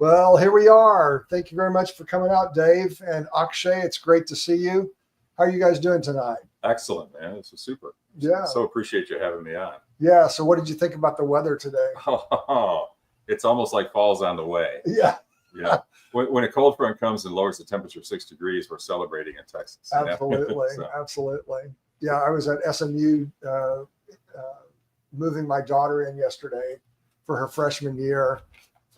Well, here we are. Thank you very much for coming out, Dave and Akshay. It's great to see you. How are you guys doing tonight? Excellent, man. This is super. Yeah. So appreciate you having me on. Yeah. So what did you think about the weather today? Oh, it's almost like fall's on the way. Yeah. Yeah. When a cold front comes and lowers the temperature 6 degrees, we're celebrating in Texas. Absolutely. So. Absolutely. Yeah. I was at SMU moving my daughter in yesterday for her freshman year.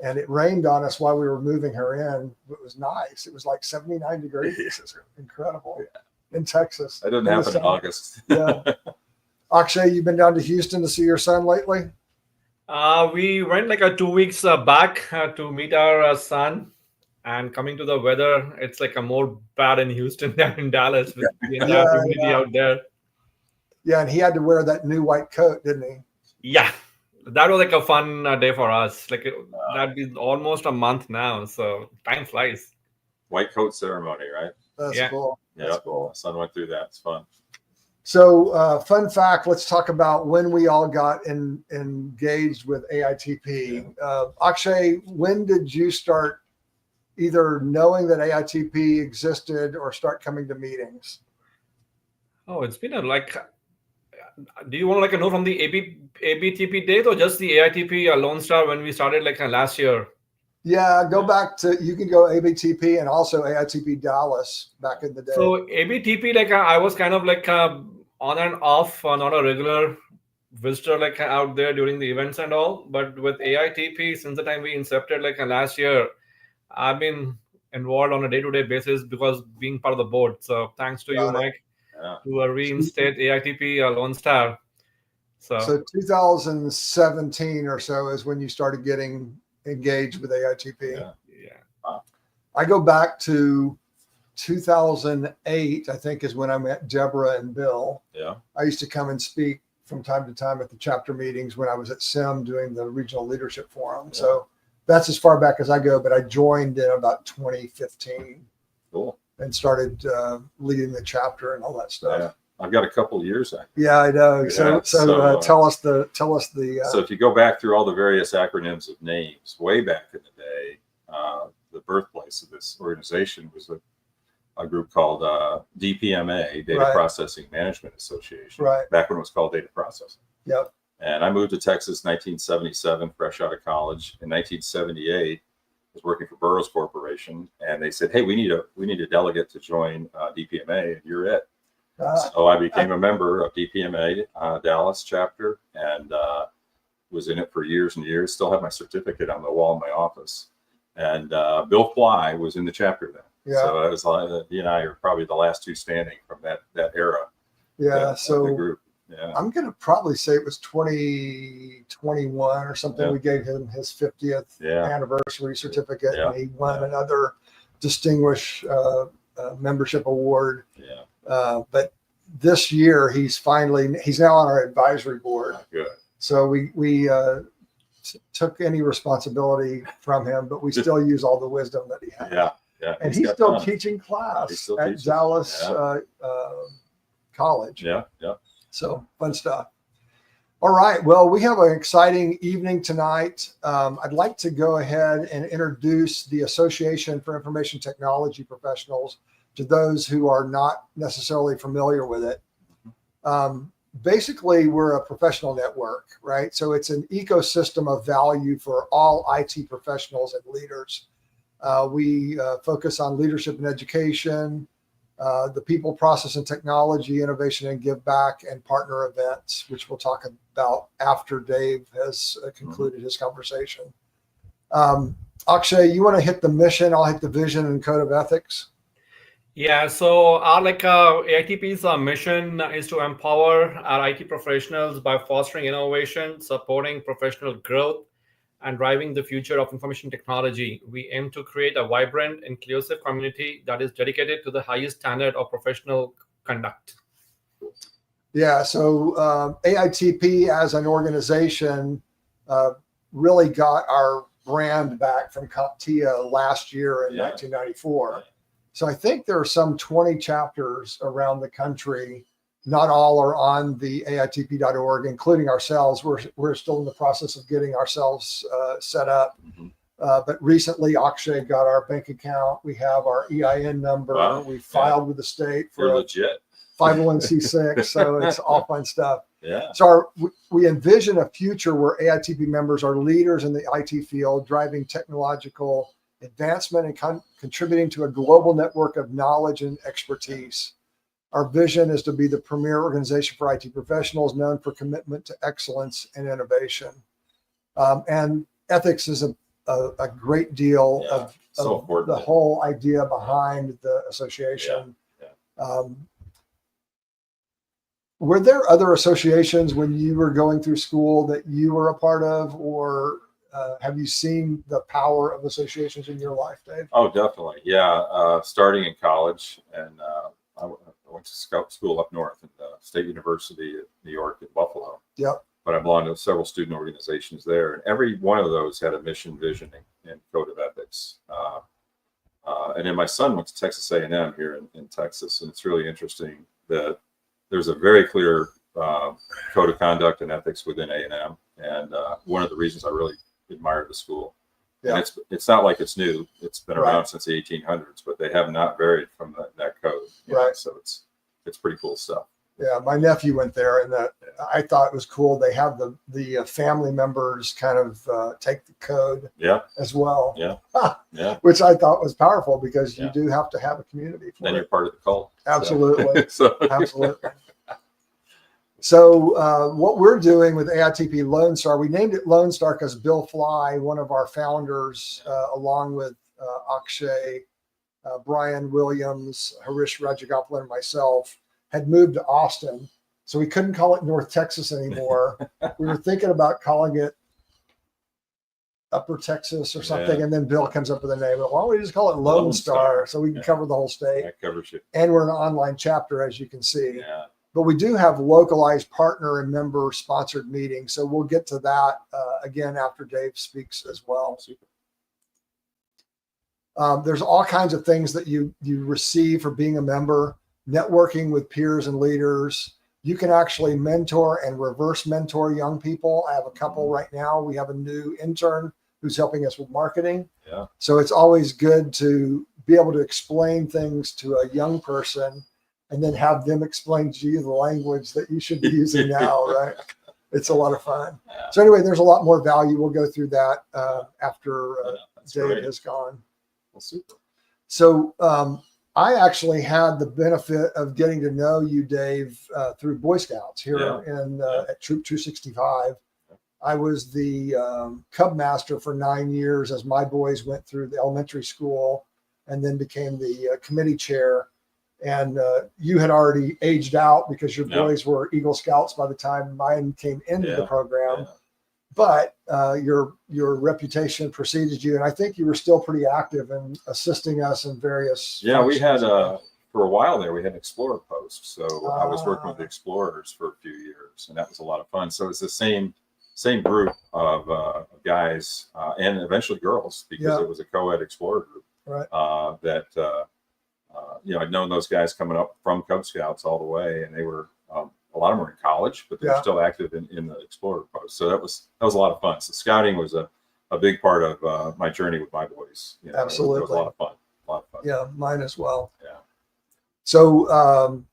And it rained on us while we were moving her in. It was nice. It was like 79 degrees. It's incredible in Texas. That doesn't happen in August. Yeah. Akshay, you've been down to Houston to see your son lately? We went like 2 weeks back to meet our son. And coming to the weather, it's like a more bad in Houston than in Dallas with the entire humidity out there. Yeah, and he had to wear that new white coat, didn't he? Yeah. That was like a fun day for us. Like that'd be almost a month now. So time flies. White coat ceremony, right? That's cool. Yeah, cool. My son went through that. It's fun. So fun fact, let's talk about when we all got engaged with AITP. Akshay, when did you start either knowing that AITP existed or start coming to meetings? Oh, it's been do you want to know from the ABTP date or just the AITP Lone Star when we started last year? Yeah, go back to, you can go ABTP and also AITP Dallas back in the day. So ABTP, I was kind of on and off, not a regular visitor out there during the events and all. But with AITP, since the time we incepted last year, I've been involved on a day-to-day basis because being part of the board. So thanks to you, Mike. To reinstate AITP Lone Star. So 2017 or so is when you started getting engaged with AITP. Yeah. Wow. I go back to 2008, I think, is when I met Deborah and Bill. Yeah. I used to come and speak from time to time at the chapter meetings when I was at SIM doing the Regional Leadership Forum. Yeah. So that's as far back as I go, but I joined in about 2015. Cool. And started leading the chapter and all that stuff. Yeah, I've got a couple of years. Yeah, I know. So tell us the. So if you go back through all the various acronyms of names, way back in the day, the birthplace of this organization was a group called DPMA, Data Processing Management Association. Right. Back when it was called Data Processing. Yep. And I moved to Texas 1977, fresh out of college. In 1978. Was working for Burroughs Corporation, and they said, "Hey, we need a delegate to join DPMA, and you're it." So I became a member of DPMA Dallas chapter, and was in it for years and years. Still have my certificate on the wall in my office. And Bill Fly was in the chapter then. Yeah. So I was he and I are probably the last two standing from that era. Yeah. So the group. Yeah. I'm going to probably say it was 2021 or something. Yeah. We gave him his 50th anniversary certificate, and he won another distinguished membership award. Yeah. But this year he's now on our advisory board. Good. So we took any responsibility from him, but we still use all the wisdom that he has. Yeah. Yeah. And he's still teaching class at Dallas College. Yeah. Yeah. So fun stuff. All right. Well, we have an exciting evening tonight. I'd like to go ahead and introduce the Association for Information Technology Professionals to those who are not necessarily familiar with it. Basically, we're a professional network, right? So it's an ecosystem of value for all IT professionals and leaders. We focus on leadership and education, the people, process, and technology, innovation and give back, and partner events, which we'll talk about after Dave has concluded his conversation. Akshay, you want to hit the mission? I'll hit the vision and code of ethics. Yeah, so our AITP's mission is to empower our IT professionals by fostering innovation, supporting professional growth, and driving the future of information technology. We aim to create a vibrant, inclusive community that is dedicated to the highest standard of professional conduct. Yeah, so AITP as an organization really got our brand back from CompTIA last year in 1994. So I think there are some 20 chapters around the country. Not all are on the AITP.org, including ourselves. We're still in the process of getting ourselves set up. But recently, Akshay got our bank account. We have our EIN number. Wow. We filed with the state You're for a legit. 501c6. So it's all fun stuff. Yeah. So we envision a future where AITP members are leaders in the IT field, driving technological advancement and contributing to a global network of knowledge and expertise. Our vision is to be the premier organization for IT professionals, known for commitment to excellence and innovation. And ethics is a great deal of the whole idea behind the association. Were there other associations when you were going through school that you were a part of, or have you seen the power of associations in your life, Dave? Oh, definitely. Yeah. Starting in college, and I went to school up north at the State University of New York in Buffalo. Yep. But I belonged to several student organizations there, and every one of those had a mission, vision, and code of ethics. And then my son went to Texas A&M here in Texas, and it's really interesting that there's a very clear code of conduct and ethics within A&M, and one of the reasons I really admired the school. Yeah. And it's not like it's new; it's been around since the 1800s, but they have not varied from that code. Right. So it's pretty cool stuff. Yeah, my nephew went there, and I thought it was cool. They have the family members kind of take the code as well. Yeah. Which I thought was powerful, because you do have to have a community for then it. you're part of the cult. Absolutely. So, Absolutely. So what we're doing with AITP Lone Star, we named it Lone Star because Bill Fly, one of our founders, along with Akshay, Brian Williams, Harish Rajagopal, and myself, had moved to Austin. So we couldn't call it North Texas anymore. We were thinking about calling it Upper Texas or something. And then Bill comes up with a name. Why don't we just call it Lone Star so we can cover the whole state? That covers you. And we're an online chapter, as you can see. Yeah. But we do have localized partner and member sponsored meetings. So we'll get to that again after Dave speaks as well. Super. There's all kinds of things that you receive for being a member, networking with peers and leaders. You can actually mentor and reverse mentor young people. I have a couple right now. We have a new intern who's helping us with marketing. Yeah. So it's always good to be able to explain things to a young person and then have them explain to you the language that you should be using now, right? It's a lot of fun. Yeah. So anyway, there's a lot more value. We'll go through that after Dave has gone. Well, super. So I actually had the benefit of getting to know you, Dave, through Boy Scouts here at Troop 265. I was the Cub Master for 9 years as my boys went through the elementary school, and then became the committee chair. And you had already aged out because your boys were Eagle Scouts by the time mine came into the program. Yeah. But your reputation preceded you, and I think you were still pretty active in assisting us in various. Yeah, we had for a while there. We had an Explorer post, so I was working with the Explorers for a few years, and that was a lot of fun. So it's the same group of guys and eventually girls, because it was a co-ed Explorer group. Right. I'd known those guys coming up from Cub Scouts all the way, and they were. A lot of them were in college, but they were still active in the Explorer post. So that was a lot of fun. So scouting was a big part of my journey with my boys. Absolutely. It was a lot of fun. Yeah, mine as well. Yeah. So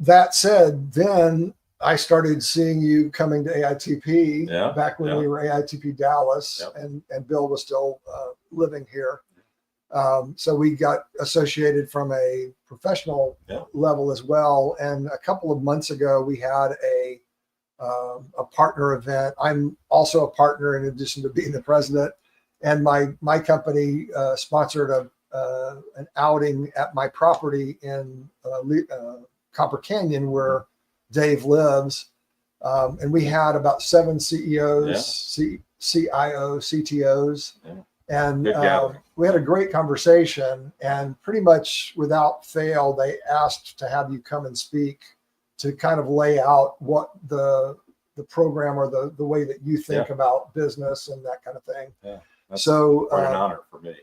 that said, then I started seeing you coming to AITP back when we were AITP Dallas, and Bill was still living here. So we got associated from a professional level as well. And a couple of months ago, we had a partner event. I'm also a partner in addition to being the president. And my company sponsored an outing at my property in Copper Canyon, where Dave lives. And we had about 7 CEOs, CIOs, CTOs. Yeah. And we had a great conversation, and pretty much without fail, they asked to have you come and speak to kind of lay out what the program or the way that you think about business and that kind of thing. Yeah. That's quite an honor for me.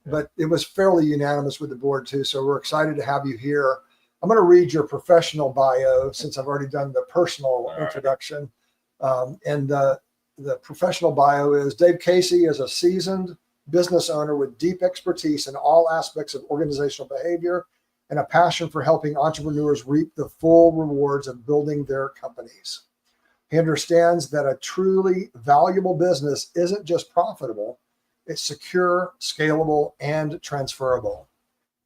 But it was fairly unanimous with the board too. So we're excited to have you here. I'm going to read your professional bio since I've already done the personal introduction. the professional bio is Dave Casey is a seasoned business owner with deep expertise in all aspects of organizational behavior and a passion for helping entrepreneurs reap the full rewards of building their companies. He understands that a truly valuable business isn't just profitable, it's secure, scalable, and transferable.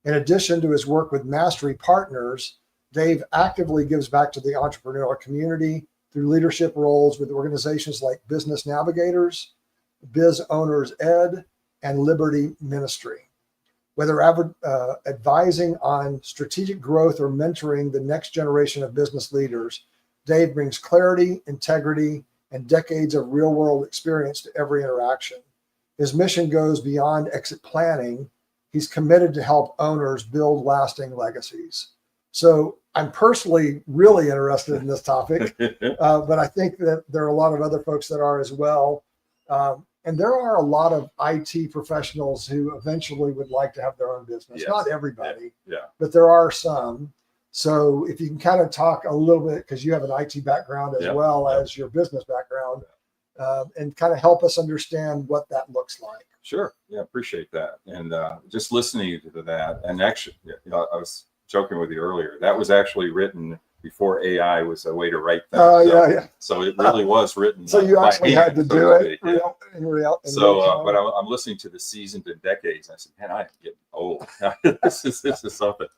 In addition to his work with Mastery Partners, Dave actively gives back to the entrepreneurial community through leadership roles with organizations like Business Navigators, Biz Owners Ed, and Liberty Ministry. Whether advising on strategic growth or mentoring the next generation of business leaders, Dave brings clarity, integrity, and decades of real-world experience to every interaction. His mission goes beyond exit planning. He's committed to help owners build lasting legacies. So I'm personally really interested in this topic, but I think that there are a lot of other folks that are as well. And there are a lot of IT professionals who eventually would like to have their own business. Yes. Not everybody, Yeah. but there are some. So if you can kind of talk a little bit, because you have an IT background as well as your business background, and kind of help us understand what that looks like. Sure. Yeah, appreciate that. And just listening to that, and actually, I was joking with you earlier. That was actually written before AI was a way to write things. Yeah. So it really was written. So you actually had to do it in real time. But I'm listening to the seasoned in decades. And I said, man, I'm getting old. this is something.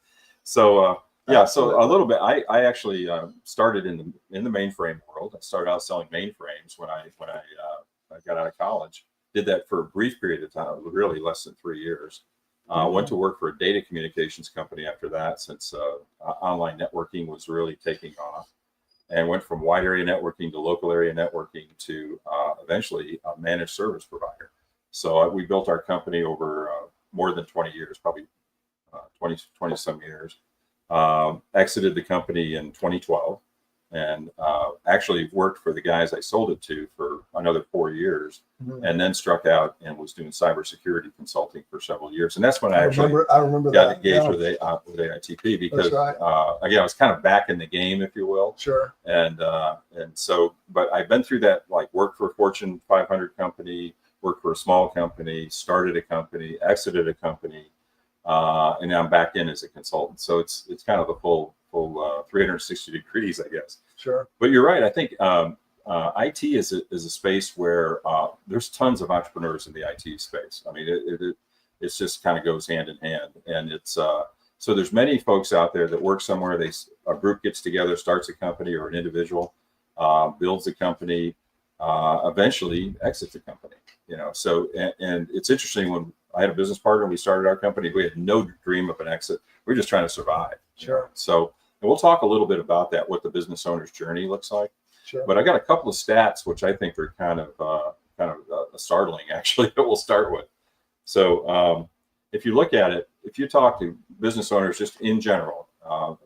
So so a little bit. I actually started in the mainframe world. I started out selling mainframes when I got out of college. Did that for a brief period of time, really less than 3 years. Went to work for a data communications company after that, since online networking was really taking off, and went from wide area networking to local area networking to eventually a managed service provider. So we built our company over more than 20 years, probably 20 some years. Exited the company in 2012, and actually worked for the guys I sold it to for another 4 years, and then struck out and was doing cybersecurity consulting for several years. And that's when I remember got engaged with AITP, because again, I was kind of back in the game, if you will. Sure. And so, but I've been through that, like worked for a Fortune 500 company, worked for a small company, started a company, exited a company, and now I'm back in as a consultant. So it's kind of the full 360 degrees, I guess. Sure. But you're right. I think IT is a space where there's tons of entrepreneurs in the IT space. I mean, it's just kind of goes hand in hand, and it's so there's many folks out there that work somewhere. A group gets together, starts a company, or an individual builds a company, eventually exits the company. So and it's interesting, when I had a business partner, we started our company, we had no dream of an exit. We're just trying to survive. Sure. So, and we'll talk a little bit about that, what the business owner's journey looks like. Sure. But I got a couple of stats which I think are kind of startling, actually, that we'll start with. So if you look at it, if you talk to business owners just in general,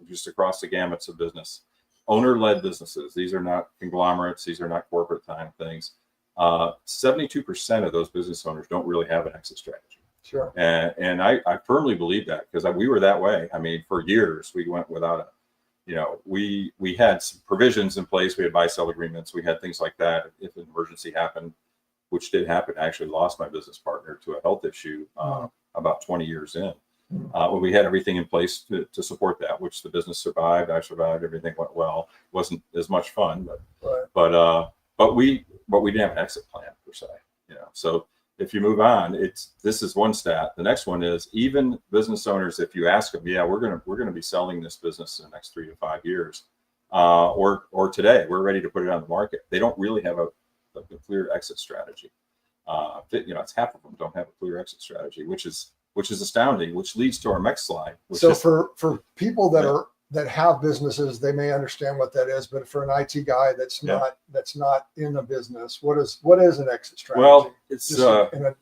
just across the gamuts of business, owner-led businesses, these are not conglomerates, these are not corporate time things. 72% of those business owners don't really have an exit strategy. Sure. And I firmly believe that, because we were that way. I mean, for years we went without we had some provisions in place. We had buy-sell agreements. We had things like that. If an emergency happened, which did happen, I actually lost my business partner to a health issue about 20 years in. We had everything in place to support that, which the business survived. I survived. Everything went well. Wasn't as much fun, but we didn't have an exit plan per se. So if you move on, this is one stat. The next one is, even business owners, if you ask them, we're gonna be selling this business in the next 3 to 5 years, or today we're ready to put it on the market, they don't really have a clear exit strategy. It's half of them don't have a clear exit strategy, which is astounding. Which leads to our next slide. So for people that have businesses, they may understand what that is, but for an IT guy that's not in a business, what is an exit strategy? Well, it's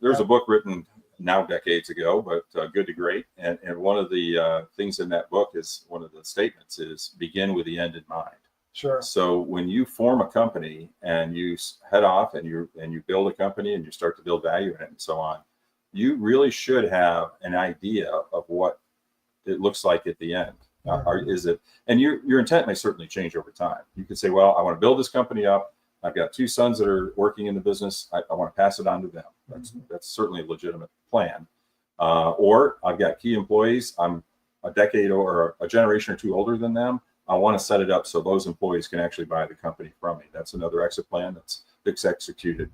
there's a book written now decades ago, but Good to Great, and one of the things in that book is, one of the statements is, begin with the end in mind. Sure. So when you form a company and you head off and you build a company and you start to build value in it and so on, you really should have an idea of what it looks like at the end. Is it? And your intent may certainly change over time. You could say, well, I want to build this company up. I've got 2 sons that are working in the business. I want to pass it on to them. That's certainly a legitimate plan. Or I've got key employees. I'm a decade or a generation or 2 older than them. I want to set it up so those employees can actually buy the company from me. That's another exit plan that's executed.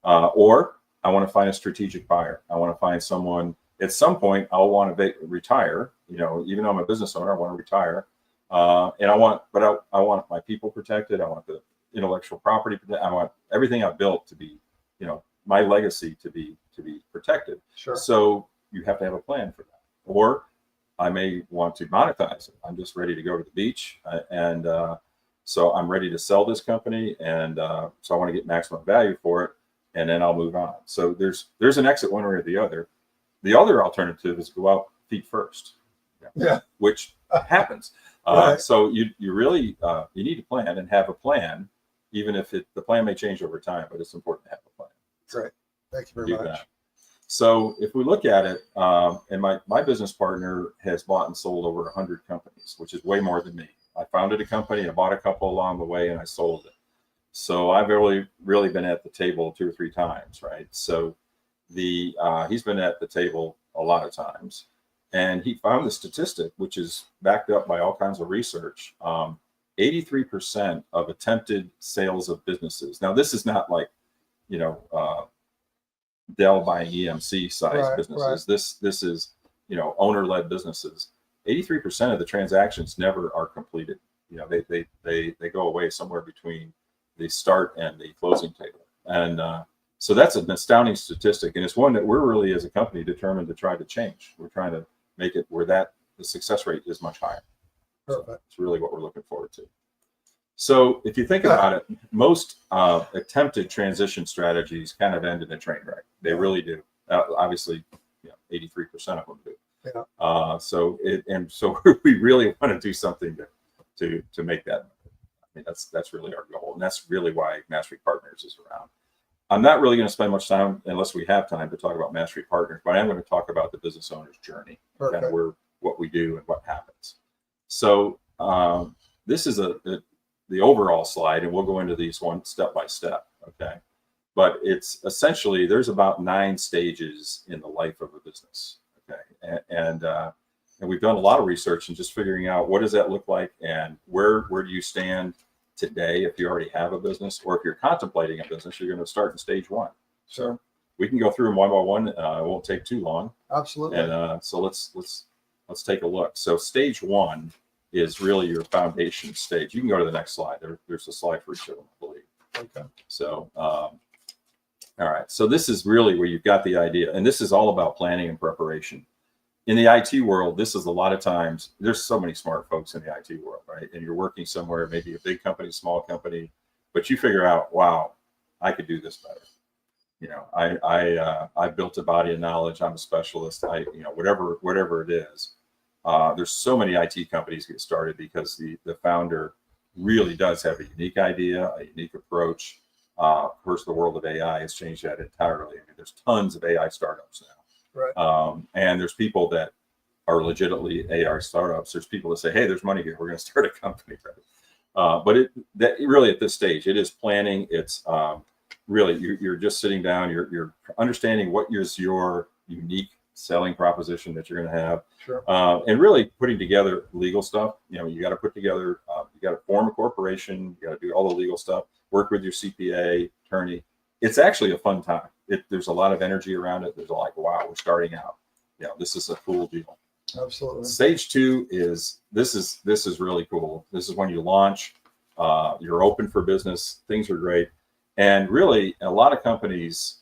Or I want to find a strategic buyer. I want to find someone. At some point, I'll want to retire. Even though I'm a business owner, I want to retire. And I want my people protected. I want the intellectual property protected. I want everything I've built to be, my legacy to be protected. Sure. So you have to have a plan for that. Or I may want to monetize it. I'm just ready to go to the beach, and so I'm ready to sell this company, and so I want to get maximum value for it, and then I'll move on. So there's an exit one way or the other. The other alternative is go out feet first, which happens. Right. So you really you need to plan and have a plan, even if the plan may change over time, but it's important to have a plan. Great. Thank you very much. That. So if we look at it, and my business partner has bought and sold over 100 companies, which is way more than me. I founded a company, I bought a couple along the way, and I sold it. So I've really been at the table 2 or 3 times, right? So he's been at the table a lot of times, and he found the statistic, which is backed up by all kinds of research. 83% of attempted sales of businesses. Now, this is not like, Dell buying EMC size businesses. Right. This is, owner-led businesses. 83% of the transactions never are completed. They go away somewhere between the start and the closing table. And so that's an astounding statistic. And it's one that we're really, as a company, determined to try to change. We're trying to make it where the success rate is much higher. Perfect. So it's really what we're looking forward to. So if you think about it, most attempted transition strategies kind of end in a train wreck. They really do. Obviously, 83% of them do. Yeah. So we really want to do something to make that. I mean, that's really our goal, and that's really why Mastery Partners is around. I'm not really going to spend much time, unless we have time, to talk about Mastery Partners, but I am going to talk about the business owner's journey, kind of what we do and what happens. So this is the overall slide, and we'll go into these one step by step. Okay. But it's essentially, there's about 9 stages in the life of a business. Okay. And we've done a lot of research and just figuring out what does that look like, and where do you stand today if you already have a business, or if you're contemplating a business, you're going to start in stage 1. Sure. We can go through them one by one. It won't take too long. Absolutely. And so let's take a look. So stage 1 is really your foundation stage. You can go to the next slide. There's a slide for each of them, I believe. Okay. So, all right. So this is really where you've got the idea. And this is all about planning and preparation. In the IT world, this is a lot of times, there's so many smart folks in the IT world, right? And you're working somewhere, maybe a big company, small company, but you figure out, wow, I could do this better. I built a body of knowledge. I'm a specialist. Whatever it is. There's so many IT companies get started because the founder really does have a unique idea, a unique approach. Of course, the world of AI has changed that entirely. I mean, there's tons of AI startups now. Right. And there's people that are legitimately AI startups. There's people that say, hey, there's money here. We're going to start a company. Right? But really at this stage, it is planning. It's really, you're just sitting down, you're understanding what is your unique selling proposition that you're going to have. Sure. And really putting together legal stuff. You got to put together, you got to form a corporation, you got to do all the legal stuff, work with your CPA, attorney. It's actually a fun time. There's a lot of energy around it. There's like, wow, we're starting out. This is a cool deal. Absolutely. Stage 2 is this is really cool. This is when you launch. You're open for business. Things are great. And really, a lot of companies,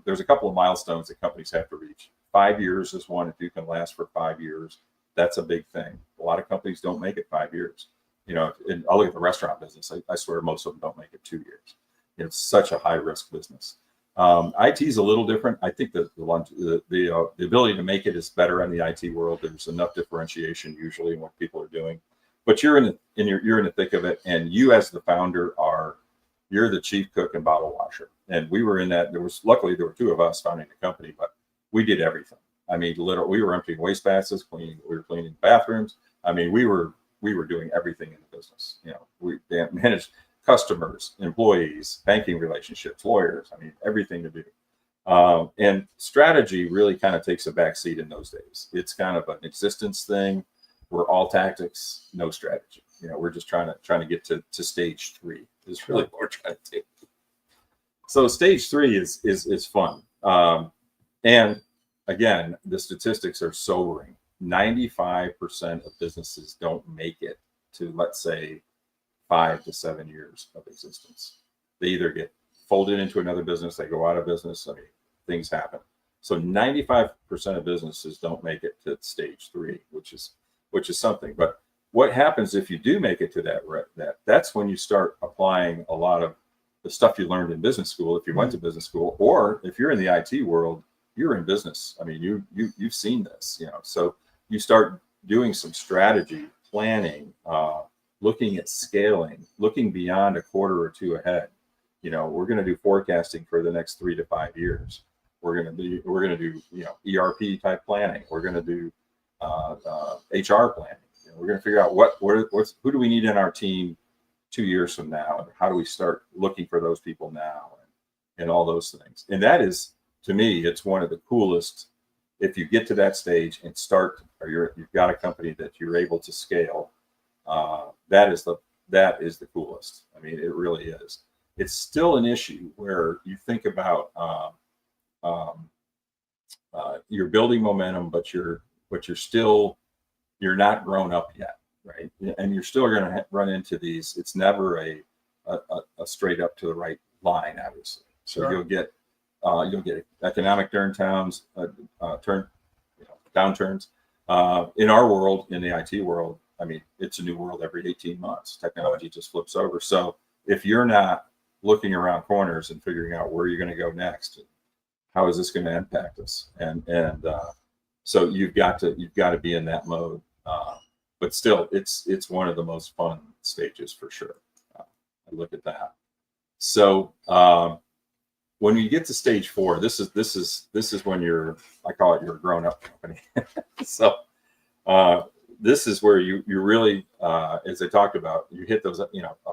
there's a couple of milestones that companies have to reach. 5 years is one. If you can last for 5 years, that's a big thing. A lot of companies don't make it 5 years. And I'll look at the restaurant business. I swear most of them don't make it 2 years. It's such a high risk business. IT is a little different. I think that the ability to make it is better in the IT world. There's enough differentiation usually in what people are doing, but you're in the thick of it, and you as the founder you're the chief cook and bottle washer. And we were in that. Luckily there were 2 of us founding the company, but we did everything. I mean, literally, we were emptying waste baskets, we were cleaning bathrooms. I mean, we were doing everything in the business. We managed customers, employees, banking relationships, lawyers. I mean, everything to do. And strategy really kind of takes a back seat in those days. It's kind of an existence thing. We're all tactics, no strategy. We're just trying to get to stage 3 is really what we're trying to do. So stage 3 is fun. And again, the statistics are sobering. 95% of businesses don't make it to, let's say, 5 to 7 years of existence. They either get folded into another business, they go out of business. I mean, things happen. So 95% of businesses don't make it to stage 3, which is something. But what happens if you do make it to that's when you start applying a lot of the stuff you learned in business school, if you went to business school, or if you're in the IT world, you're in business. I mean, you've seen this, so you start doing some strategy planning, looking at scaling, looking beyond a quarter or two ahead. We're going to do forecasting for the next 3 to 5 years. We're going to do ERP type planning. We're going to do HR planning. We're going to figure out who do we need in our team 2 years from now, and how do we start looking for those people now, and all those things. And that is, to me, it's one of the coolest. If you get to that stage and start, or you've got a company that you're able to scale, that is the coolest. I mean, it really is. It's still an issue where you think about you're building momentum, but you're not grown up yet, right? And you're still going to run into these. It's never a straight up to the right line, obviously. So sure. You'll get economic downturns. In our world, in the IT world, I mean, it's a new world every 18 months. Technology just flips over. So if you're not looking around corners and figuring out where you're going to go next, how is this going to impact us? And so you've got to be in that mode. But still, it's one of the most fun stages for sure. I look at that. So when you get to stage 4, this is when I call it your grown-up company. So this is where you really, as I talked about, you hit those. A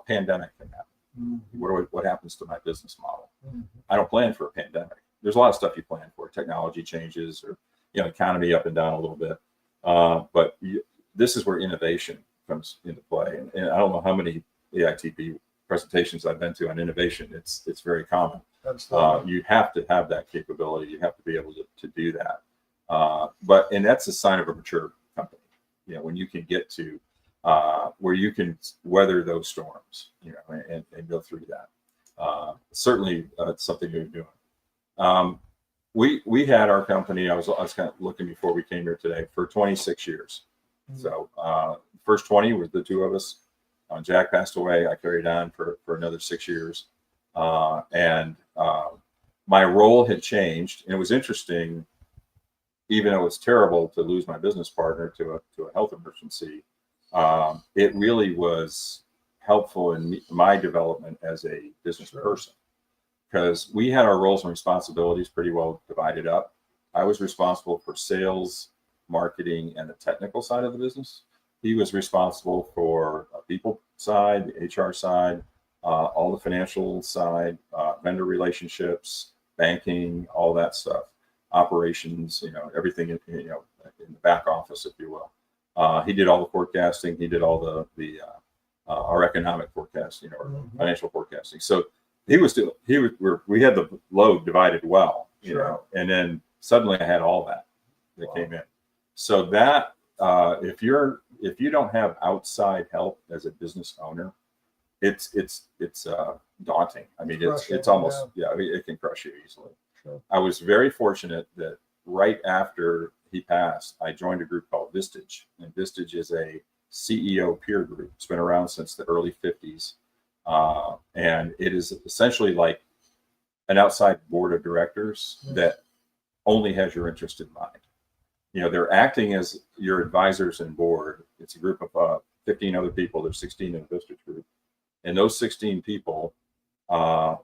pandemic can happen. Mm-hmm. What happens to my business model? Mm-hmm. I don't plan for a pandemic. There's a lot of stuff you plan for. Technology changes, or economy up and down a little bit. But this is where innovation comes into play. And I don't know how many AITP presentations I've been to on innovation. It's very common. You have to have that capability. You have to be able to do that. And that's a sign of a mature company. When you can get to where you can weather those storms, and go through that. Certainly, it's something you're doing. We had our company. I was kind of looking before we came here today, for 26 years. Mm-hmm. So first 20 was the two of us. Jack passed away. I carried on for another 6 years, and my role had changed. And it was interesting, even though it was terrible to lose my business partner to a health emergency. It really was helpful in my development as a business person, because we had our roles and responsibilities pretty well divided up. I was responsible for sales, marketing, and the technical side of the business. He was responsible for people side, the HR side, all the financial side, vendor relationships, banking, all that stuff, operations, everything in the back office, if you will. He did all the forecasting. He did all the our economic forecasting, or financial forecasting. So we had the load divided well, and then suddenly I had all that came in. So that if you don't have outside help as a business owner, it's daunting. I mean, it's almost it can crush you easily. Sure. I was very fortunate that right after he passed, I joined a group called Vistage, and Vistage is a CEO peer group. It's been around since the early 50s, and it is essentially like an outside board of directors that only has your interest in mind. They're acting as your advisors and board. It's a group of 15 other people. There's 16 in the Vistage group, and those 16 people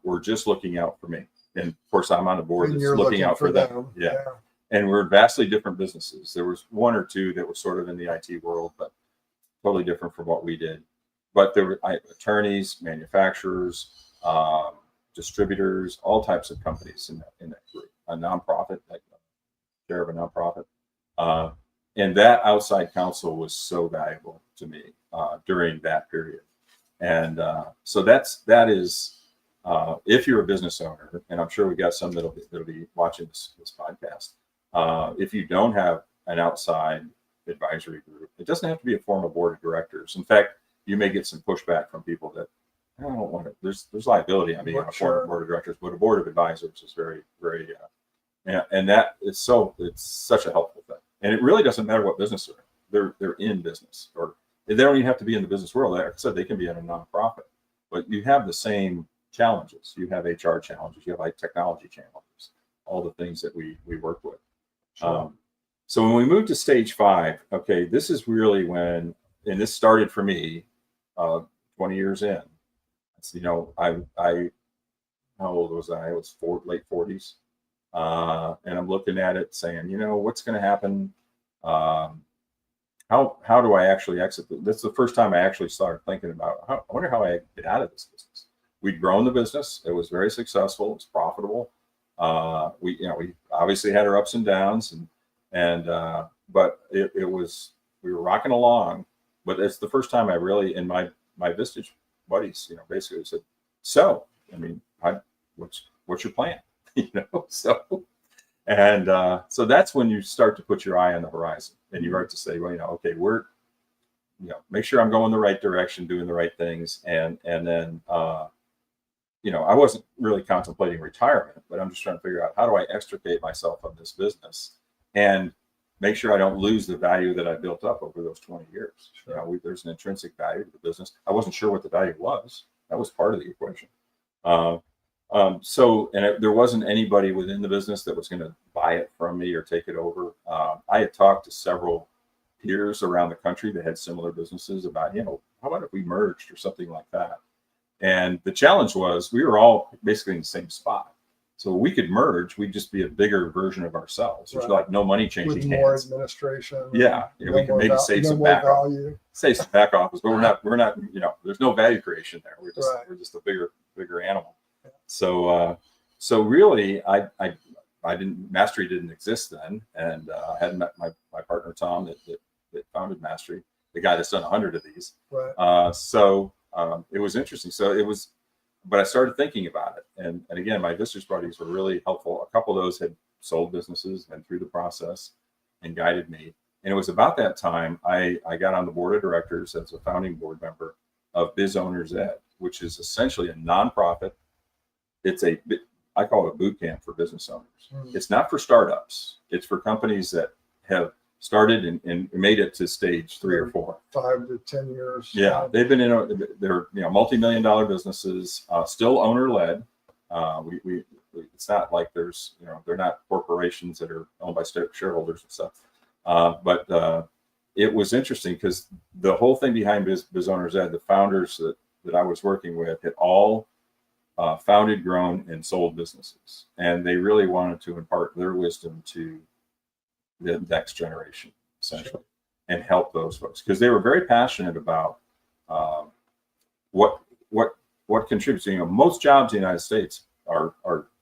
were just looking out for me. And of course, I'm on the board that's looking out for them. Yeah. And we're vastly different businesses. There was one or two that were sort of in the IT world, but totally different from what we did. but there were attorneys, manufacturers, distributors, all types of companies in that group. A nonprofit, like chair of a nonprofit, and that outside counsel was so valuable to me during that period. And so that is if you're a business owner, and I'm sure we got some that'll be watching this podcast. If you don't have an outside advisory group, it doesn't have to be a formal board of directors. In fact, you may get some pushback from people that I don't want it. There's liability on being on a formal board of directors, but a board of advisors is very, very, and that is it's such a helpful thing. And it really doesn't matter what business they're in business, or they don't even have to be in the business world. Like I said, they can be in a nonprofit, but you have the same challenges. You have HR challenges. You have like technology challenges, all the things that we work with. Sure. So when we moved to stage 5, okay, this is really when, and this started for me 20 years in. It's, how old was I? I was late 40s. And I'm looking at it saying, what's going to happen? How do I actually exit? That's the first time I actually started thinking about, I wonder how I get out of this business. We'd grown the business. It was very successful. It was profitable. We obviously had our ups and downs, but we were rocking along. But it's the first time I really, in my Vistage buddies, basically said, so, what's your plan? So that's when you start to put your eye on the horizon, and you start to say, well, okay, we're, make sure I'm going the right direction, doing the right things. And then, I wasn't really contemplating retirement, but I'm just trying to figure out, how do I extricate myself from this business and make sure I don't lose the value that I built up over those 20 years. Sure. There's an intrinsic value to the business. I wasn't sure what the value was. That was part of the equation. There wasn't anybody within the business that was going to buy it from me or take it over. I had talked to several peers around the country that had similar businesses about, how about if we merged or something like that? And the challenge was, we were all basically in the same spot. So we could merge, we'd just be a bigger version of ourselves. There's like no money changing with more hands. Administration. Yeah, we can maybe save some back office. Save some back office, but we're not, there's no value creation there. We're just a bigger animal. Yeah. So really, Mastery didn't exist then, and I hadn't met my partner Tom that founded Mastery, the guy that's done 100 of these. Right. It was interesting. But I started thinking about it, and again, my Vistage buddies were really helpful. A couple of those had sold businesses, went through the process, and guided me. And it was about that time I got on the board of directors as a founding board member of Biz Owners Ed, which is essentially a nonprofit. I call it a boot camp for business owners. Mm. It's not for startups. It's for companies that have started and made it to stage 3 or 4, 5 to 10 years. Yeah, they've been they're multi-million-dollar businesses, still owner-led. It's not like there's they're not corporations that are owned by shareholders and stuff. But it was interesting because the whole thing behind Biz Owners Ed, the founders that I was working with had all founded, grown, and sold businesses, and they really wanted to impart their wisdom to the next generation, essentially. Sure. And help those folks, because they were very passionate about what contributes. Most jobs in the United States are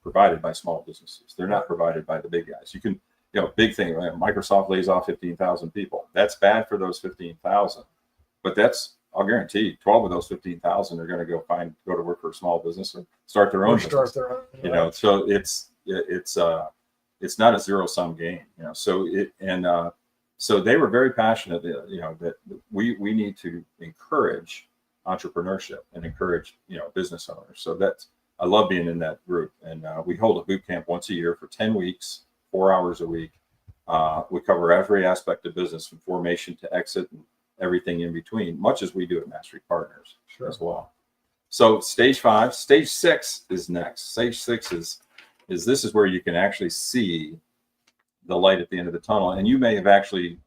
provided by small businesses. They're not provided by the big guys. You can, big thing, Microsoft lays off 15,000 people. That's bad for those 15,000, but I'll guarantee 12 of those 15,000 are going to go to work for a small business or start their own business. So it's not a zero-sum game, so they were very passionate, that we need to encourage entrepreneurship and encourage, business owners. So I love being in that group. And we hold a boot camp once a year for 10 weeks, 4 hours a week. We cover every aspect of business from formation to exit and everything in between, much as we do at Mastery Partners. Sure. As well. So stage 5, stage 6 is next. Stage 6 is this is where you can actually see the light at the end of the tunnel. And you may have actually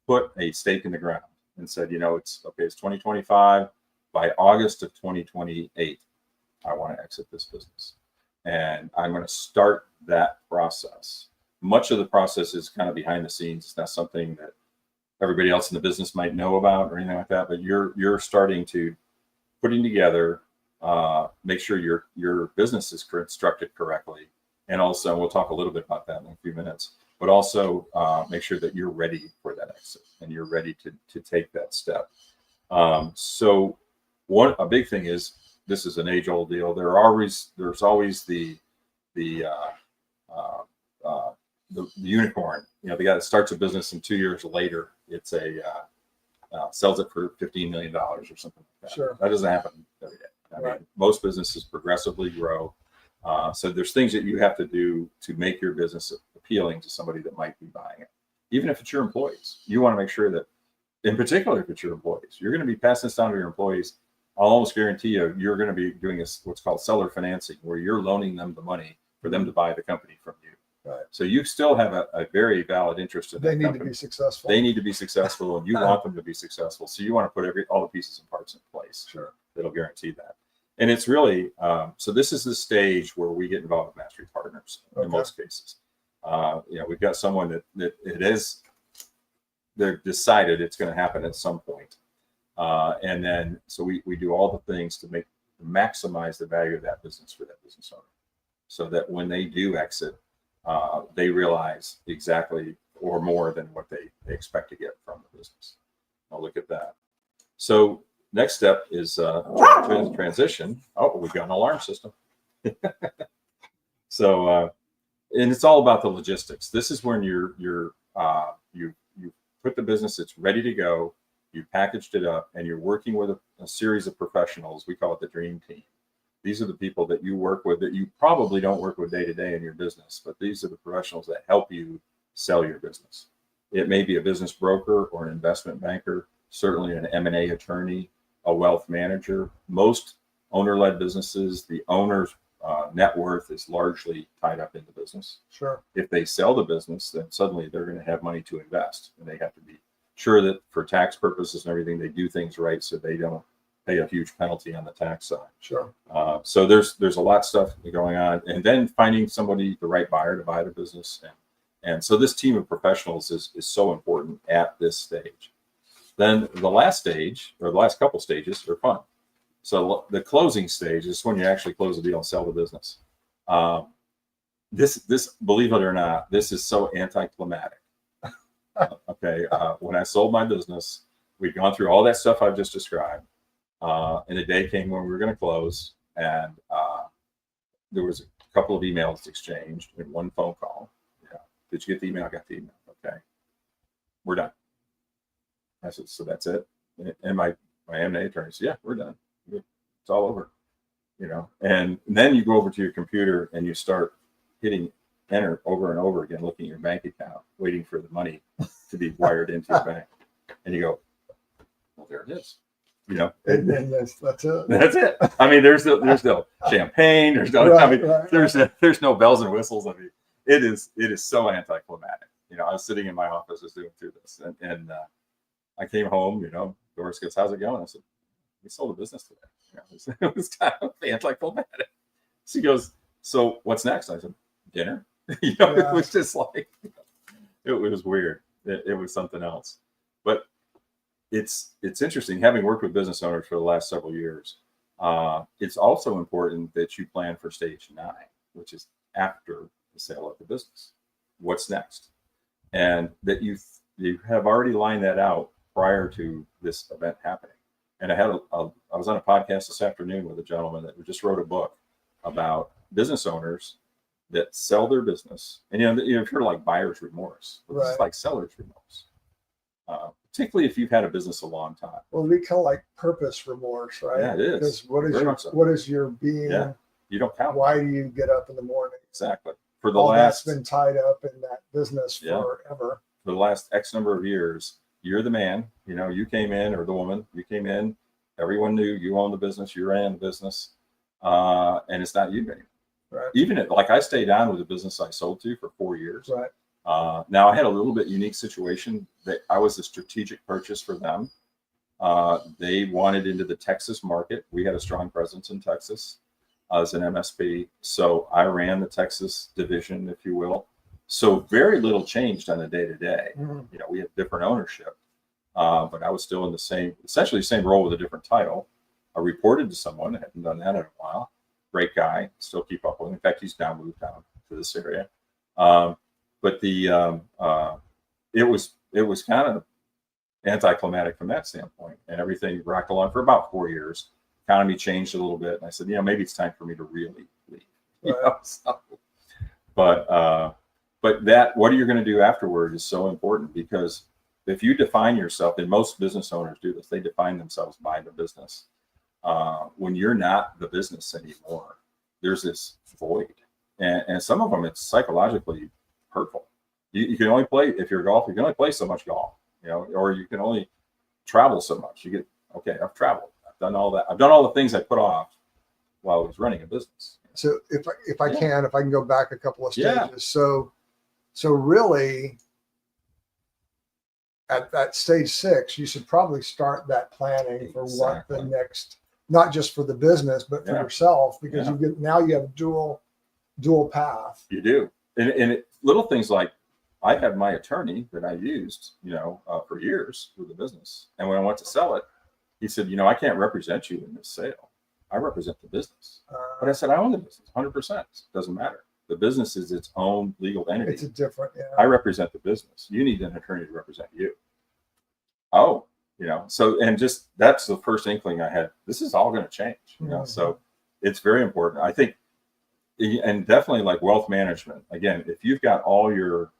put a stake in the ground and said, it's 2025. By August of 2028, I want to exit this business. And I'm going to start that process. Much of the process is kind of behind the scenes. It's not something that everybody else in the business might know about or anything like that, but you're starting to putting together, make sure your business is constructed correctly. And also, we'll talk a little bit about that in a few minutes, but also make sure that you're ready for that exit and you're ready to take that step. So a big thing is, this is an age-old deal. There's always the unicorn. You know, the guy that starts a business and 2 years later, it's sells it for $15 million or something like that. Sure. That doesn't happen every day. I mean, most businesses progressively grow. So there's things that you have to do to make your business appealing to somebody that might be buying it. Even if it's your employees, you want to make sure that, in particular, if it's your employees, you're going to be passing this down to your employees. I'll almost guarantee you're going to be doing what's called seller financing, where you're loaning them the money for them to buy the company from you. Right. So you still have a very valid interest in that company. They need to be successful. They need to be successful, and you want them to be successful. So you want to put all the pieces and parts in place. Sure. That'll guarantee that. And it's really, so this is the stage where we get involved with mastery partners in most cases. We've got someone that they're decided it's going to happen at some point. And then, so we do all the things to maximize the value of that business for that business owner, so that when they do exit, they realize exactly or more than what they expect to get from the business. I'll look at that. So next step is transition. Oh, we've got an alarm system. So, and it's all about the logistics. This is when you put the business, it's ready to go. You packaged it up, and you're working with a series of professionals. We call it the dream team. These are the people that you work with that you probably don't work with day to day in your business, but these are the professionals that help you sell your business. It may be a business broker or an investment banker, certainly an M&A attorney, a wealth manager. Most owner-led businesses, the owner's net worth is largely tied up in the business. Sure. If they sell the business, then suddenly they're going to have money to invest, and they have to be sure that for tax purposes and everything, they do things right so they don't pay a huge penalty on the tax side. Sure. So there's a lot of stuff going on, and then finding somebody, the right buyer to buy the business. And so this team of professionals is so important at this stage. Then the last stage, or the last couple stages, are fun. So the closing stage is when you actually close the deal and sell the business. This, believe it or not, this is so anticlimactic. Okay, when I sold my business, we'd gone through all that stuff I've just described, and the day came when we were going to close, and there was a couple of emails exchanged and one phone call. Yeah, did you get the email? I got the email. Okay, we're done. I said, so that's it? And my M&A attorney said, yeah, we're done. It's all over. And then you go over to your computer and you start hitting enter over and over again, looking at your bank account, waiting for the money to be wired into your bank. And you go, well, there it is. And that's it. That's it. I mean, there's no champagne. There's no. There's no bells and whistles. I mean, it is so anticlimactic. I was sitting in my office, just doing through this, and I came home. Doris goes, "How's it going?" I said, "We sold a business today." It was kind of anticlimactic. She goes, "So what's next?" I said, "Dinner." It was just like, it was weird. It was something else. But it's interesting, having worked with business owners for the last several years. It's also important that you plan for stage 9, which is after the sale of the business. What's next? And that you have already lined that out prior to this event happening. And I was on a podcast this afternoon with a gentleman that just wrote a book about business owners that sell their business. And you've heard like buyer's remorse. This is like seller's remorse. Particularly if you've had a business a long time. Well, we call it like purpose remorse, right? Yeah, it is. Because what is your being? Yeah, you don't count. Why do you get up in the morning? Exactly. For the All last, that's been tied up in that business forever. For the last X number of years, you're the man. You came in, or the woman. You came in. Everyone knew you owned the business. You ran the business, and it's not you anymore. Right. Even I stayed on with the business I sold to for 4 years. Right. Now I had a little bit unique situation that I was a strategic purchase for them. They wanted into the Texas market. We had a strong presence in Texas as an MSP. So I ran the Texas division, if you will. So very little changed on a day-to-day. We had different ownership, but I was still in essentially the same role with a different title. I reported to someone. I hadn't done that in a while. Great guy. Still keep up with him. In fact, he's now moved down to this area. But it was kind of anticlimactic from that standpoint, and everything rocked along for about 4 years. Economy changed a little bit, and I said, maybe it's time for me to really leave. Right. But that, what are you going to do afterward is so important, because if you define yourself, and most business owners do this, they define themselves by the business. When you're not the business anymore, there's this void, and some of them, it's psychologically hurtful. You can only play, if you're a golfer, you can only play so much golf, or you can only travel so much. You get, okay, I've traveled, I've done all that, I've done all the things I put off while I was running a business. So if I can go back a couple of stages. So really, at that stage 6, you should probably start that planning for what the next, not just for the business, but for yourself, because you have a dual path. You do. And little things like, I had my attorney that I used, for years with the business. And when I went to sell it, he said, I can't represent you in this sale. I represent the business. But I said, I own the business 100%. It doesn't matter. The business is its own legal entity. It's a different, I represent the business. You need an attorney to represent you. Oh, so, and just, that's the first inkling I had. This is all going to change, so it's very important. I think, and definitely like wealth management. Again, if you've got all your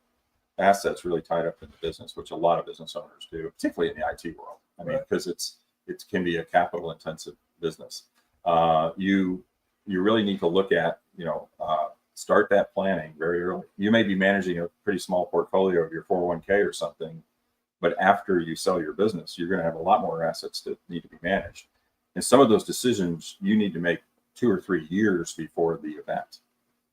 assets really tied up in the business, which a lot of business owners do, particularly in the IT world. I mean, because it can be a capital intensive business. You really need to look at, start that planning very early. You may be managing a pretty small portfolio of your 401k or something, but after you sell your business, you're going to have a lot more assets that need to be managed. And some of those decisions you need to make 2 or 3 years before the event.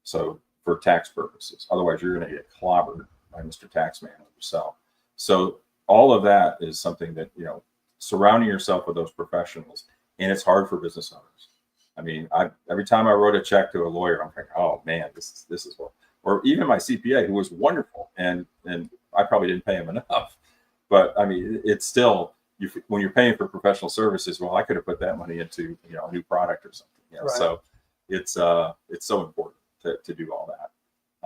So for tax purposes, otherwise you're going to get clobbered by Mr. Taxman yourself. So all of that is something that, surrounding yourself with those professionals, and it's hard for business owners. I mean, every time I wrote a check to a lawyer, I'm thinking, oh man, this is what, or even my CPA, who was wonderful, and I probably didn't pay him enough, but I mean, it's still, when you're paying for professional services, well, I could have put that money into, a new product or something. So it's so important to do all that.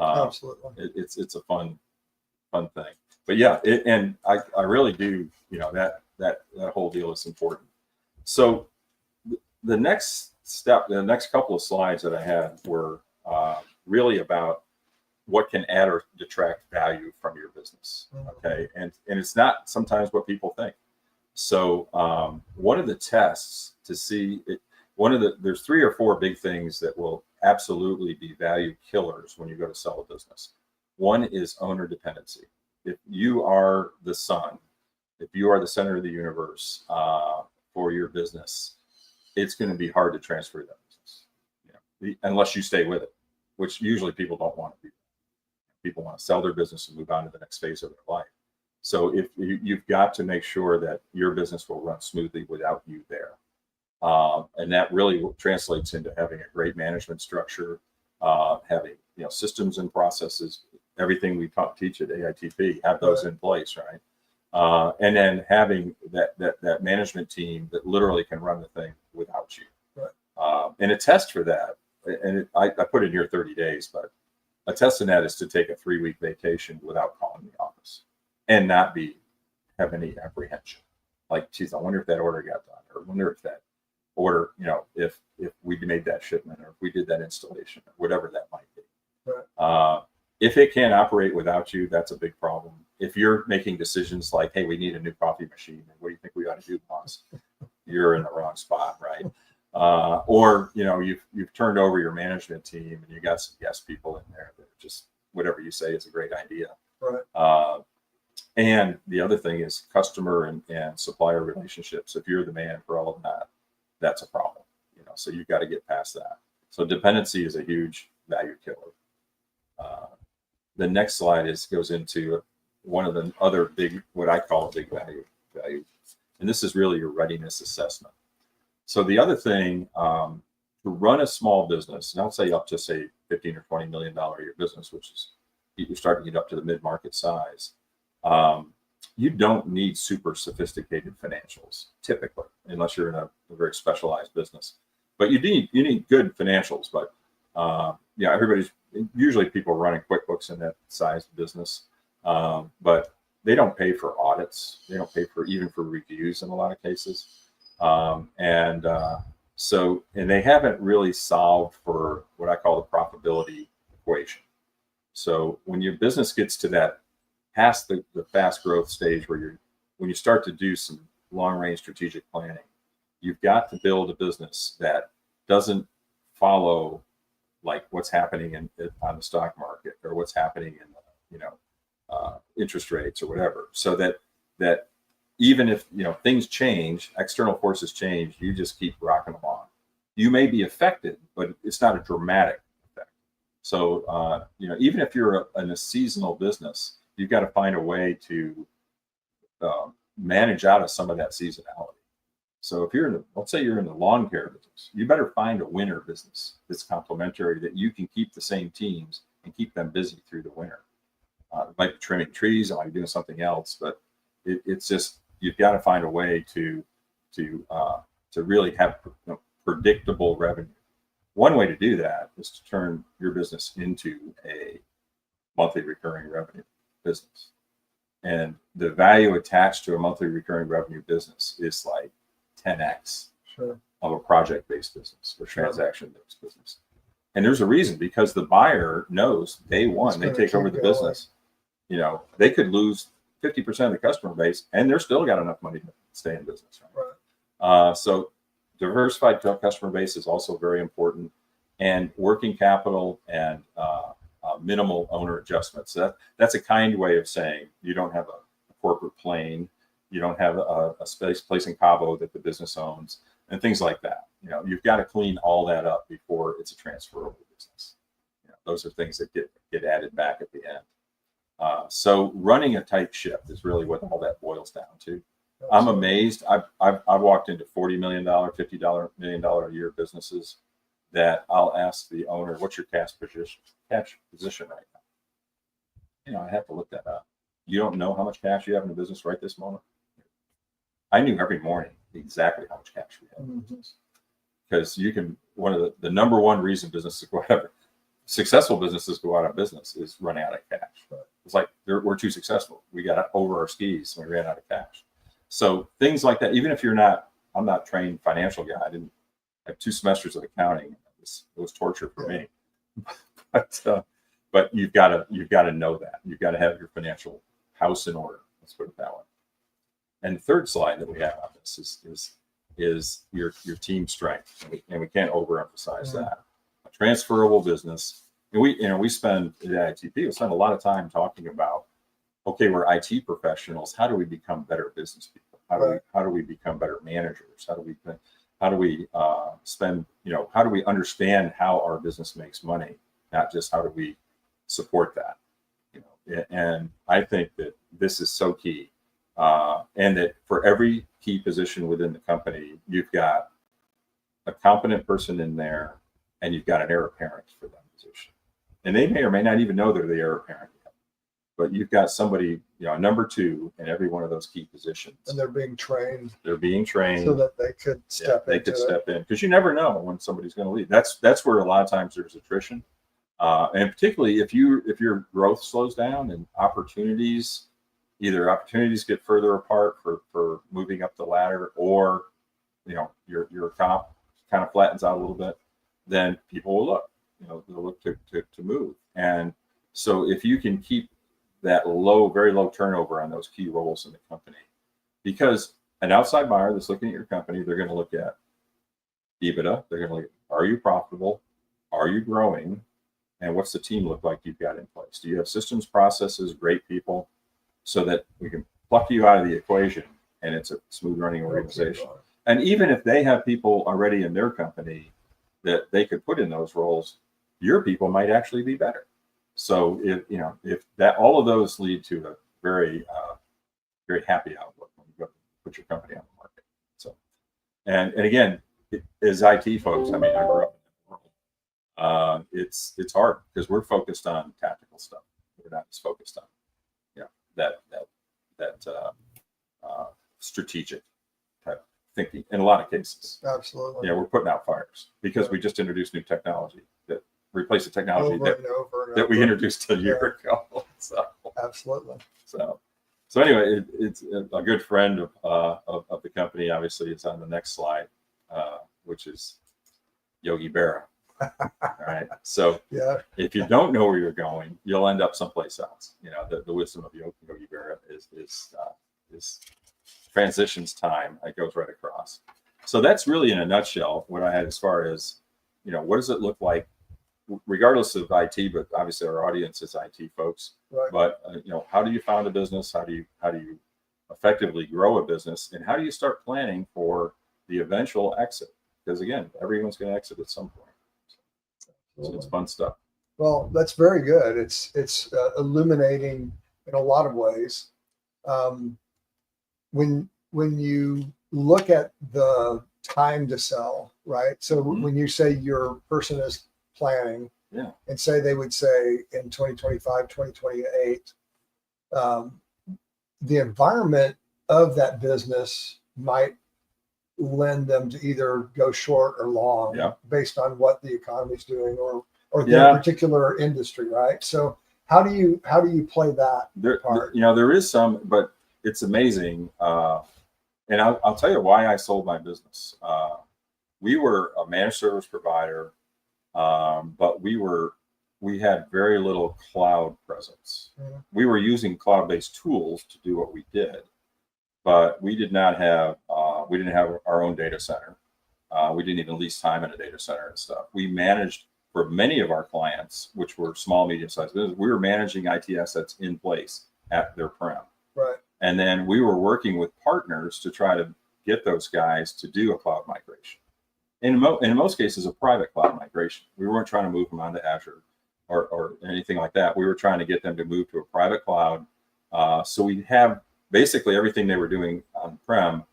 Absolutely. It's a fun thing, but yeah, and I really do, that whole deal is important. So the next step, the next couple of slides that I had were really about what can add or detract value from your business. Okay. And it's not sometimes what people think. So one of the tests to see it, there's 3 or 4 big things that will absolutely be value killers when you go to sell a business. One is owner dependency. If you are the sun, if you are the center of the universe for your business, it's going to be hard to transfer that business, unless you stay with it, which usually people don't want to do. People want to sell their business and move on to the next phase of their life. So if you've got to make sure that your business will run smoothly without you there. And that really translates into having a great management structure, having systems and processes, everything we teach at AITP, have those in place, right? And then having that management team that literally can run the thing without you. Right. And a test for that, and I put in here 30 days, but a test in that is to take a 3-week vacation without calling the office and not have any apprehension. Like, geez, I wonder if that order got done, or wonder if that order, if we made that shipment, or if we did that installation, or whatever that might be. Right. If it can't operate without you, that's a big problem. If you're making decisions like, hey, we need a new coffee machine, what do you think we ought to do, boss? You're in the wrong spot, right? Or you've turned over your management team and you got some yes people in there that just whatever you say is a great idea. Right. And the other thing is customer and supplier relationships. If you're the man for all of that, that's a problem. So you've got to get past that. So dependency is a huge value killer. The next slide goes into one of the other big, what I call a big value, and this is really your readiness assessment. So the other thing, to run a small business, and I'll say up to say $15 or $20 million a year business, which is you're starting to get up to the mid-market size. you don't need super sophisticated financials typically, unless you're in a very specialized business. But you need good financials. But everybody's usually people running QuickBooks in that size business, but they don't pay for audits. They don't pay for even for reviews in a lot of cases, and they haven't really solved for what I call the profitability equation. So when your business gets to that past the fast growth stage when you start to do some long range strategic planning, you've got to build a business that doesn't follow like what's happening on the stock market or what's happening in interest rates or whatever, so that even if things change, external forces change, you just keep rocking along. You may be affected, but it's not a dramatic effect. So even if you're in a seasonal business, you've got to find a way to manage out of some of that seasonality. So if let's say you're in the lawn care business, you better find a winter business that's complementary, that you can keep the same teams and keep them busy through the winter. It might be trimming trees, it might be doing something else, but it's just, you've got to find a way to really have predictable revenue. One way to do that is to turn your business into a monthly recurring revenue business. And the value attached to a monthly recurring revenue business is like 10x of a project-based business or transaction-based business. And there's a reason, because the buyer knows day one they take over the business. They could lose 50% of the customer base, and they're still got enough money to stay in business. Right? So diversified customer base is also very important, and working capital and minimal owner adjustments. That's a kind way of saying you don't have a corporate plane, you don't have a place in Cabo that the business owns, and things like that. You've got to clean all that up before it's a transferable business. Those are things that get added back at the end. So running a tight ship is really what all that boils down to. I'm amazed. I've walked into $40 million, $50 million a year businesses that I'll ask the owner, "What's your cash position right now?" I have to look that up. You don't know how much cash you have in the business right this moment? I knew every morning exactly how much cash we had in the business, because one of the number one reason businesses go out of successful businesses go out of business is running out of cash. It's like we're too successful. We got over our skis when we ran out of cash. So things like that, even if I'm not trained financial guy. I didn't have 2 semesters of accounting. It was torture for me. But you've got to know that. You've got to have your financial house in order. Let's put it that way. And the third slide that we have on this is your team strength, and we can't overemphasize that. A transferable business, and we spend at AITP, we spend a lot of time talking about, okay, we're IT professionals. How do we become better business people? How do we become better managers? How do we how do we understand how our business makes money, not just how do we support that? And I think that this is so key. And that for every key position within the company, you've got a competent person in there, and you've got an heir apparent for that position. And they may or may not even know they're the heir apparent yet, but you've got somebody, number 2 in every one of those key positions. And they're being trained. They're being trained so that they could step in, because you never know when somebody's going to leave. That's where a lot of times there's attrition, and particularly if your growth slows down and opportunities get further apart for moving up the ladder, or your comp kind of flattens out a little bit, then people will look. They'll look to move. And so if you can keep that very low turnover on those key roles in the company, because an outside buyer that's looking at your company, they're going to look at EBITDA. They're going to look at, are you profitable? Are you growing? And what's the team look like you've got in place? Do you have systems, processes, great people, so that we can pluck you out of the equation and it's a smooth running organization? And even if they have people already in their company that they could put in those roles, your people might actually be better. So if that, all of those lead to a very, very happy outlook when you go put your company on the market. So, and again, as IT folks, I grew up in the world. It's hard because we're focused on tactical stuff. We're not just focused on that strategic type thinking in a lot of cases. Absolutely. We're putting out fires because we just introduced new technology that replaced the technology Over and over that we introduced a year ago. So absolutely. So anyway, it's a good friend of the company. Obviously, it's on the next slide, which is Yogi Berra. All right. So if you don't know where you're going, you'll end up someplace else. The wisdom of Yogi Berra is transitions time. It goes right across. So that's really in a nutshell what I had as far as, what does it look like, regardless of IT, but obviously our audience is IT folks. Right. But how do you found a business? How do you effectively grow a business? And how do you start planning for the eventual exit? Because again, everyone's going to exit at some point. So it's fun stuff. Well, that's very good. It's illuminating in a lot of ways. When you look at the time to sell, right? So when you say your person is planning, and say they would say in 2025, 2028, the environment of that business might lend them to either go short or long based on what the economy's doing or their particular industry, right? So how do you play that part? There is some, but it's amazing. And I'll tell you why I sold my business. We were a managed service provider, but we had very little cloud presence. We were using cloud-based tools to do what we did, but we didn't have our own data center. We didn't even lease time in a data center and stuff. We managed for many of our clients, which were small, medium-sized businesses, we were managing IT assets in place at their prem. Right. And then we were working with partners to try to get those guys to do a cloud migration. In most cases, a private cloud migration. We weren't trying to move them onto Azure or anything like that. We were trying to get them to move to a private cloud. So we have basically everything they were doing on-prem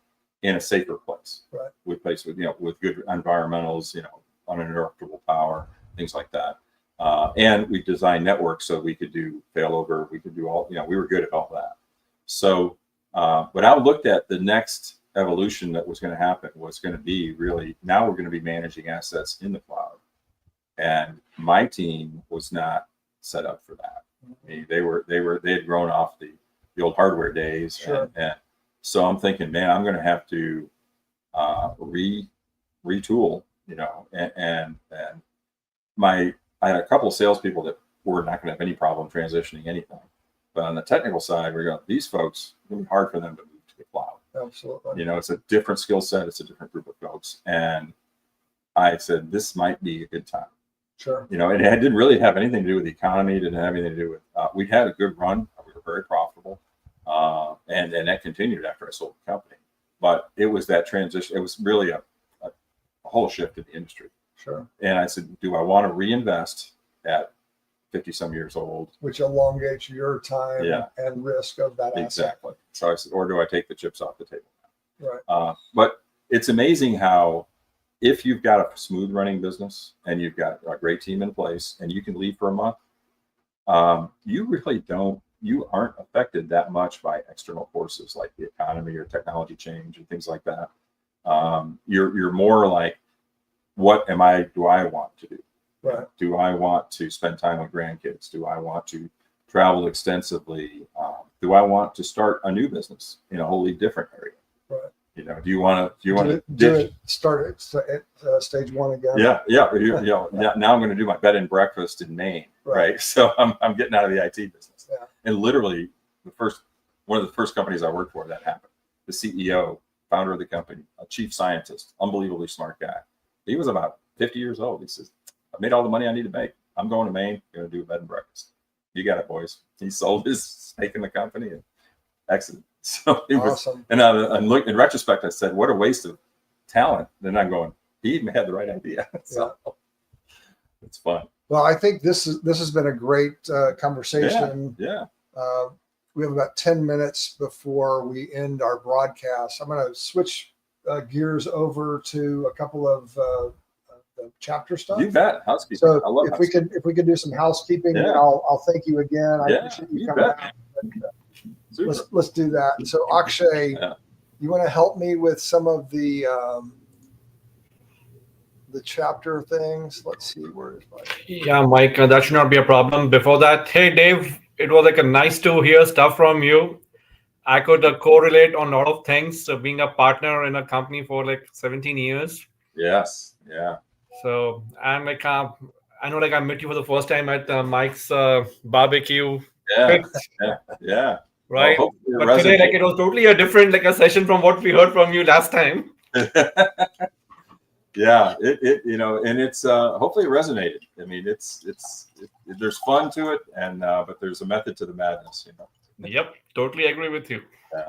in a safer place. Right. With good environmentals, uninterruptible power, things like that. And we designed networks so we could do failover. We could do all, we were good at all that. So, but I looked at the next evolution that was going to happen was going to be really, now we're going to be managing assets in the cloud. And my team was not set up for that. I mean, they had grown off the old hardware days. Sure. And so I'm thinking, man, I'm going to have to retool, and I had a couple of salespeople that were not going to have any problem transitioning anything. But on the technical side, we're going, these folks, it's going to be hard for them to move to the cloud. Absolutely. It's a different skill set. It's a different group of folks. And I said, this might be a good time. Sure. It didn't really have anything to do with the economy. It didn't have anything to do with, we had a good run. We were very profitable. And that continued after I sold the company. But it was that transition. It was really a whole shift in the industry. Sure. And I said, do I want to reinvest at 50 some years old, which elongates your time and risk of that asset. Exactly. So I said, or do I take the chips off the table? Right. But it's amazing how, if you've got a smooth running business and you've got a great team in place and you can leave for a month, you aren't affected that much by external forces like the economy or technology change and things like that. You're more like, what do I want to do? Right. Do I want to spend time with grandkids? Do I want to travel extensively? Do I want to start a new business in a wholly different area? Right. Do you want to start at stage one again? Yeah. Now I'm going to do my bed and breakfast in Maine. Right. So I'm getting out of the IT business. Yeah. And literally one of the first companies I worked for, that happened. The CEO, founder of the company, a chief scientist, unbelievably smart guy. He was about 50 years old. He says, I've made all the money I need to make. I'm going to Maine, going to do a bed and breakfast. You got it, boys. He sold his stake in the company and exited. So it was awesome. And in retrospect, I said, what a waste of talent. Then I'm going, he even had the right idea. So it's fun. Well, I think this has been a great conversation. Yeah. We have about 10 minutes before we end our broadcast. I'm going to switch gears over to a couple of the chapter stuff. You bet. Housekeeping. So I love if we could do some housekeeping, then I'll thank you again. I appreciate you coming out. Super. let's do that. So Akshay, Yeah. you want to help me with some of the chapter things? Let's see, where is my... Yeah, Mike, that should not be a problem. Before that, hey Dave, it was like a nice to hear stuff from you. I could correlate on a lot of things. Being a partner in a company for like 17 years. Yes. Yeah. So I'm like, I know like I met you for the first time at Mike's barbecue. Yeah. Fix, Yeah. Yeah. right? Well, hopefully it But today, like resonates. it was totally a different like a session from what we heard from you last time. Yeah, it and it's hopefully it resonated. I mean, there's fun to it, and but there's a method to the madness. Yep, totally agree with you. Yeah.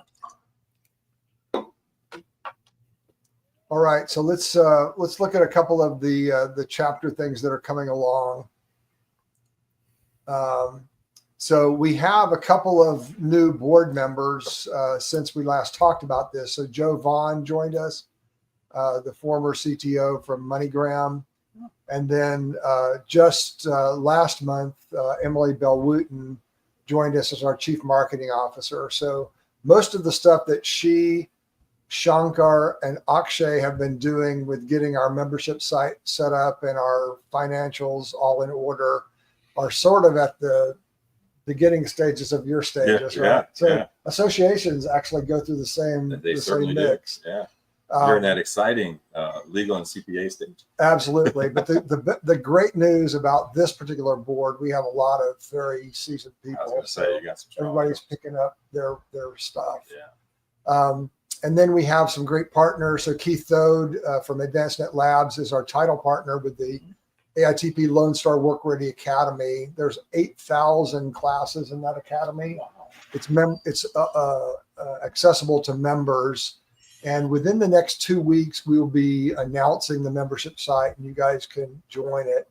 All right, so let's look at a couple of the chapter things that are coming along. So we have a couple of new board members since we last talked about this. So Joe Vaughn joined us, the former CTO from MoneyGram. And then just last month, Emily Bell-Wooten joined us as our Chief Marketing Officer. So most of the stuff that she, Shankar, and Akshay have been doing with getting our membership site set up and our financials all in order are sort of at the beginning stages of your stages, Yeah, right? So yeah. associations actually go through the same They certainly mix. do. Yeah. You're in that exciting legal and CPA stage. Absolutely. But the great news about this particular board, we have a lot of very seasoned people. I was going to say, you got some strong Everybody's folks. picking up their stuff. Yeah. And then we have some great partners. So Keith Thode from AdvancedNet Labs is our title partner with the AITP Lone Star Work Ready Academy. There's 8,000 classes in that academy. Wow. It's accessible to members. And within the next 2 weeks, we will be announcing the membership site, and you guys can join it.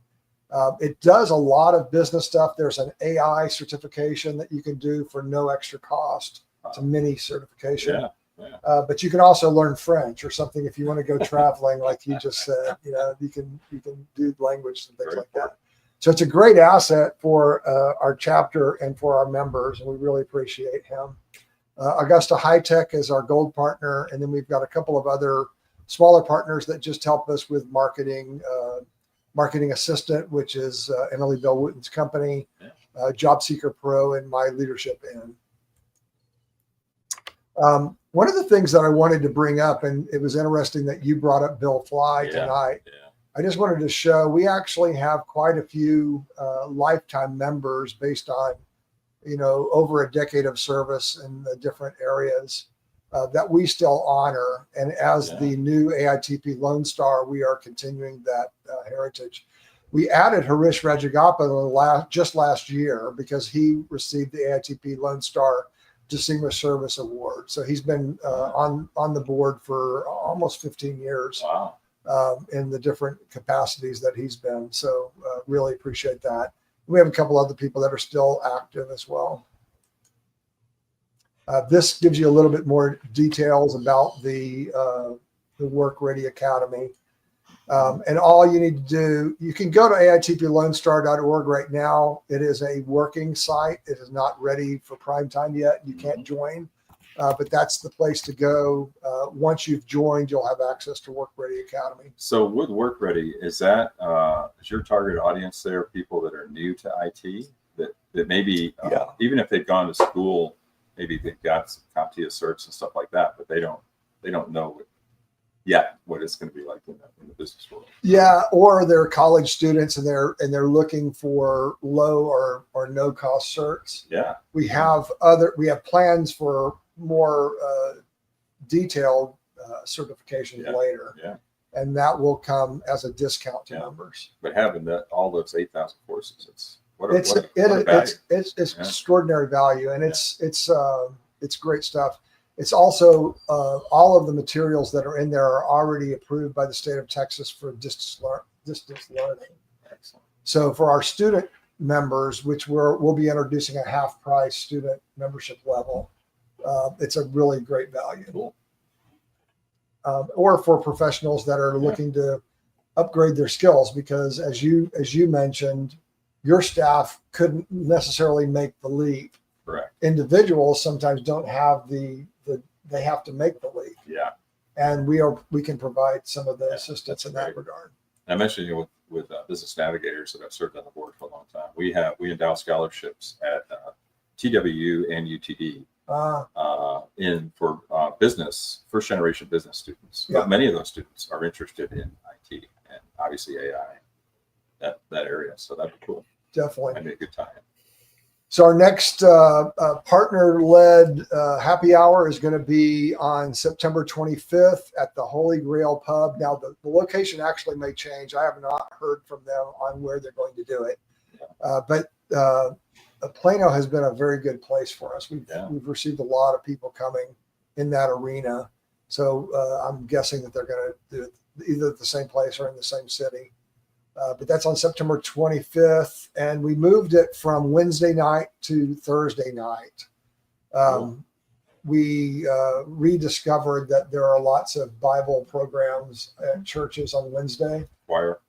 It does a lot of business stuff. There's an AI certification that you can do for no extra cost. It's a mini certification. Yeah. Yeah. But you can also learn French or something if you want to go traveling, like you just said. You can do language and things like that. So it's a great asset for our chapter and for our members, and we really appreciate him. Augusta High Tech is our gold partner, and then we've got a couple of other smaller partners that just help us with marketing assistant, which is Emily Bell-Wooten's company, Job Seeker Pro, and My LeadershipN. One of the things that I wanted to bring up, and it was interesting that you brought up Bill Fly tonight. Yeah. I just wanted to show we actually have quite a few lifetime members based on over a decade of service in the different areas that we still honor. And as the new AITP Lone Star, we are continuing that heritage. We added Harish Rajagopal just last year because he received the AITP Lone Star Distinguished Service Award. So he's been on the board for almost 15 years. Wow. In the different capacities that he's been. So really appreciate that. We have a couple other people that are still active as well. This gives you a little bit more details about the Work Ready Academy. And all you need to do, you can go to AITPLoneStar.org right now. It is a working site. It is not ready for prime time yet. You can't join, but that's the place to go. Once you've joined, you'll have access to Work Ready Academy. So with Work Ready, is that is your target audience there people that are new to IT that maybe even if they've gone to school, maybe they've got some CompTIA certs and stuff like that, but they don't know yet what it's going to be like in the business world. Yeah, or they're college students and they're looking for low or no cost certs. Yeah, we have plans for more detailed certifications later. Yeah, and that will come as a discount to members. But having all those 8,000 courses, it's extraordinary value, and it's great stuff. It's also all of the materials that are in there are already approved by the state of Texas for distance learning. Excellent. So for our student members, which we'll be introducing a half price student membership level, it's a really great value. Cool. Or for professionals that are looking to upgrade their skills, because as you mentioned, your staff couldn't necessarily make the leap Correct. individuals sometimes don't have they have to make the leap. Yeah. And we can provide some of the Yeah, assistance in that's that great. regard. I mentioned with business navigators that I've served on the board for a long time. We endow scholarships at TWU and UTD for business, first generation business students. Yeah. But many of those students are interested in IT and obviously AI, that area. So that'd be cool. Definitely. That'd be a good time. So our next partner-led happy hour is going to be on September 25th at the Holy Grail Pub. Now, the location actually may change. I have not heard from them on where they're going to do it. But Plano has been a very good place for us. We've received a lot of people coming in that arena. So I'm guessing that they're going to do it either at the same place or in the same city. But that's on September 25th, and we moved it from Wednesday night to Thursday night. We rediscovered that there are lots of Bible programs at churches on Wednesday. Choir,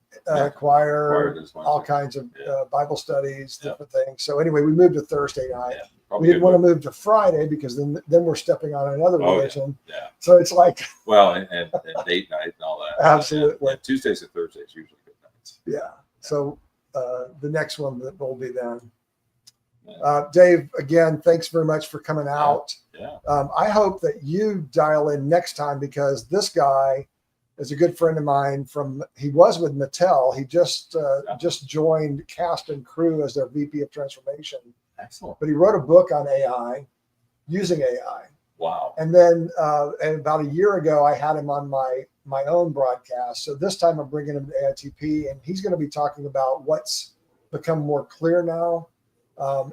all kinds of Bible studies, different things. So anyway, we moved to Thursday night. We didn't want to move to Friday because then we're stepping on another religion. Yeah. So it's like and date night and all that. Absolutely. And Tuesdays and Thursdays usually good nights. Yeah. So the next one that will be then. Dave, again, thanks very much for coming out. Yeah. I hope that you dial in next time because this guy is a good friend of mine he was with Mattel. He just joined Cast and Crew as their VP of Transformation. Excellent. But he wrote a book on AI, using AI. Wow. And then and about a year ago, I had him on my own broadcast. So this time I'm bringing him to AITP, and he's going to be talking about what's become more clear now.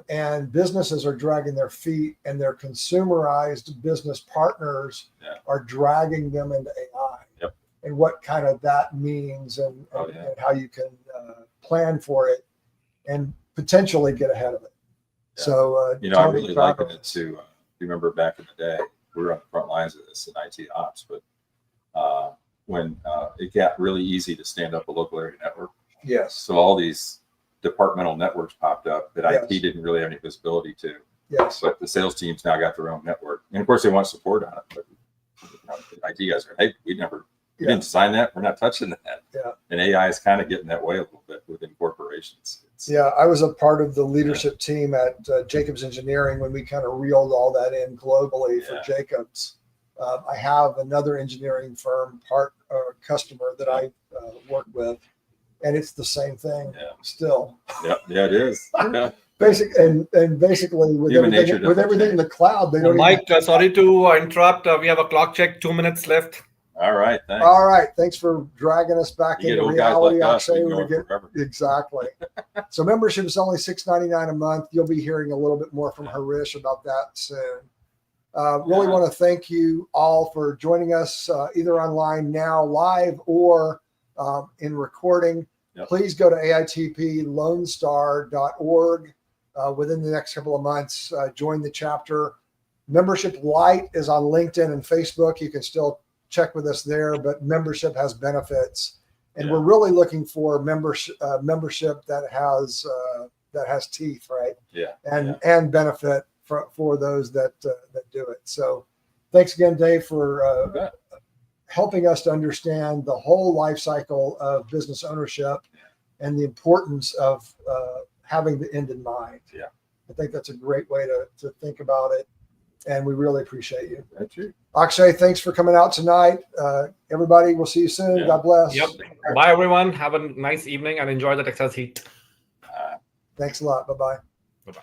And businesses are dragging their feet, and their consumerized business partners are dragging them into AI. Yep. And what kind of that means and how you can plan for it and potentially get ahead of it. Yeah. So, I really liken it to, you remember back in the day, we were on the front lines of this in IT ops, but when it got really easy to stand up a local area network. Yes. So all these departmental networks popped up that IT didn't really have any visibility to. Yes. But the sales teams now got their own network. And of course they want support on it, but the IT guys are, hey, we didn't design that. We're not touching that. Yeah. And AI is kind of getting that way a little bit within corporations. I was a part of the leadership team at Jacobs Engineering when we kind of reeled all that in globally for Jacobs. I have another engineering firm customer that I work with, and it's the same thing still. Yeah, it is. Yeah. Basically with everything in the cloud, they don't. Mike, sorry to interrupt. We have a clock check. 2 minutes left. All right, thanks. All right, thanks for dragging us back into reality. Exactly. So membership is only $6.99 a month. You'll be hearing a little bit more from Harish about that soon. Really want to thank you all for joining us either online now, live, or in recording. Please go to AITPLoneStar.org within the next couple of months. Join the chapter. Membership Lite is on LinkedIn and Facebook. You can still check with us there, but membership has benefits, and we're really looking for membership that has teeth, right? And benefit for those that do it. So thanks again, Dave, for helping us to understand the whole life cycle of business ownership and the importance of having the end in mind. I think that's a great way to think about it. And we really appreciate you. That's you. Akshay, thanks for coming out tonight. Everybody, we'll see you soon. God bless. Yep. Bye, everyone. Have a nice evening and enjoy the Texas heat. Thanks a lot. Bye-bye. Bye-bye.